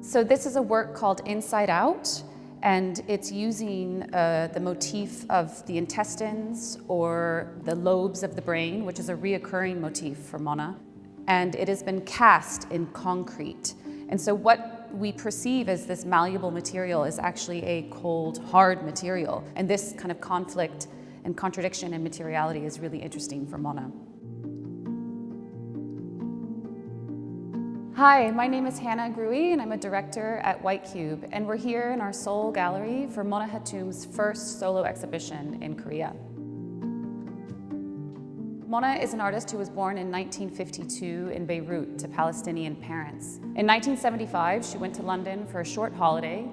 So this is a work called Inside Out, and it's using the motif of the intestines or the lobes of the brain, which is a reoccurring motif for Mona. And it has been cast in concrete. And so what we perceive as this malleable material is actually a cold, hard material. And this kind of conflict and contradiction in materiality is really interesting for Mona. Hi, my name is Gruy, and I'm a director at White Cube, and we're here in our Seoul gallery for Mona Hatoum's first solo exhibition in Korea. Mona is an artist who was born in 1952 in Beirut to Palestinian parents. In 1975, she went to London for a short holiday,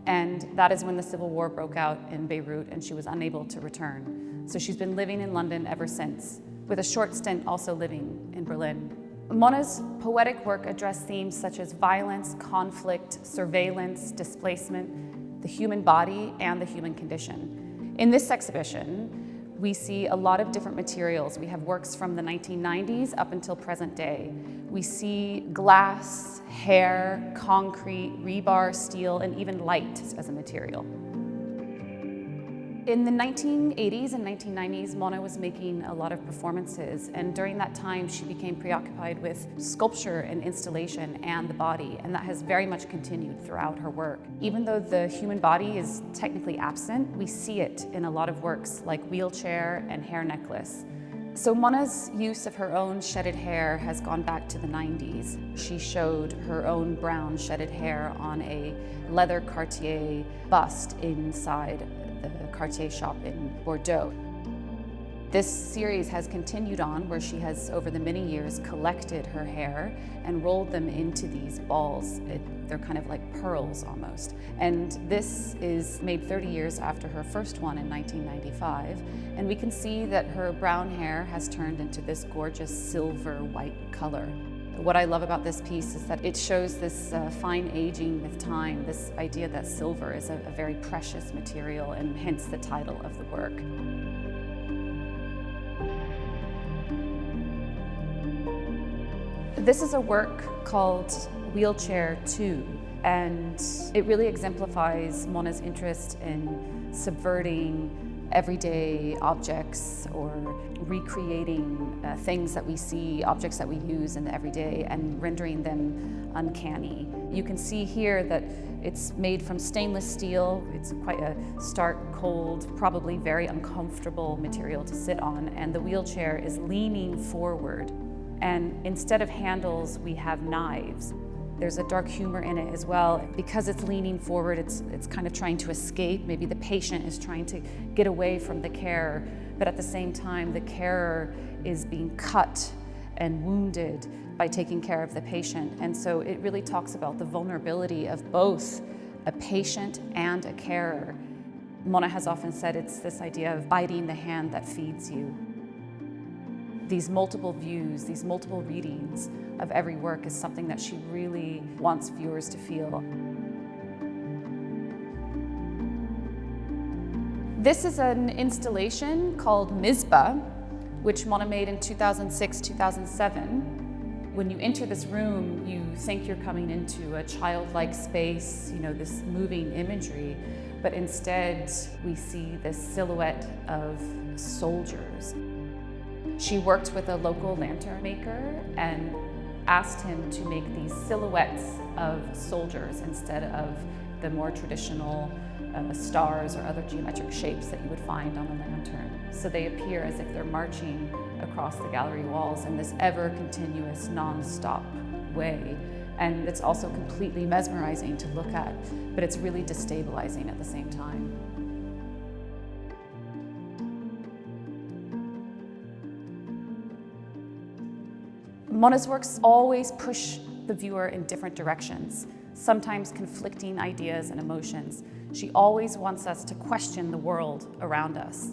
and that is when the civil war broke out in Beirut and she was unable to return. So she's been living in London ever since, with a short stint also living in Berlin. Mona's poetic work addressed themes such as violence, conflict, surveillance, displacement, the human body, and the human condition. In this exhibition, we see a lot of different materials. We have works from the 1990s up until present day. We see glass, hair, concrete, rebar, steel, and even light as a material. In the 1980s and 1990s, Mona was making a lot of performances, and during that time she became preoccupied with sculpture and installation and the body, and that has very much continued throughout her work. Even though the human body is technically absent, we see it in a lot of works like Wheelchair and Hair Necklace. So Mona's use of her own shedded hair has gone back to the 90s. She showed her own brown shedded hair on a leather Cartier bust inside the Cartier shop in Bordeaux. This series has continued on, where she has, over the many years, collected her hair and rolled them into these balls. They're kind of like pearls almost. And this is made 30 years after her first one in 1995. And we can see that her brown hair has turned into this gorgeous silver white color. What I love about this piece is that it shows this fine aging with time, this idea that silver is a very precious material, and hence the title of the work. This is a work called Wheelchair 2, and it really exemplifies Mona's interest in subverting everyday objects or recreating things that we see, objects that we use in the everyday, and rendering them uncanny. You can see here that it's made from stainless steel. It's quite a stark, cold, probably very uncomfortable material to sit on, and the wheelchair is leaning forward. And instead of handles, we have knives. There's a dark humor in it as well. Because it's leaning forward, it's kind of trying to escape. Maybe the patient is trying to get away from the carer, but at the same time, the carer is being cut and wounded by taking care of the patient. And so it really talks about the vulnerability of both a patient and a carer. Mona has often said it's this idea of biting the hand that feeds you. These multiple views, these multiple readings of every work is something that she really wants viewers to feel. This is an installation called Mizpah, which Mona made in 2006, 2007. When you enter this room, you think you're coming into a childlike space, this moving imagery, but instead we see this silhouette of soldiers. She worked with a local lantern maker and asked him to make these silhouettes of soldiers instead of the more traditional stars or other geometric shapes that you would find on a lantern. So they appear as if they're marching across the gallery walls in this ever-continuous, non-stop way. And it's also completely mesmerizing to look at, but it's really destabilizing at the same time. Mona's works always push the viewer in different directions, sometimes conflicting ideas and emotions. She always wants us to question the world around us.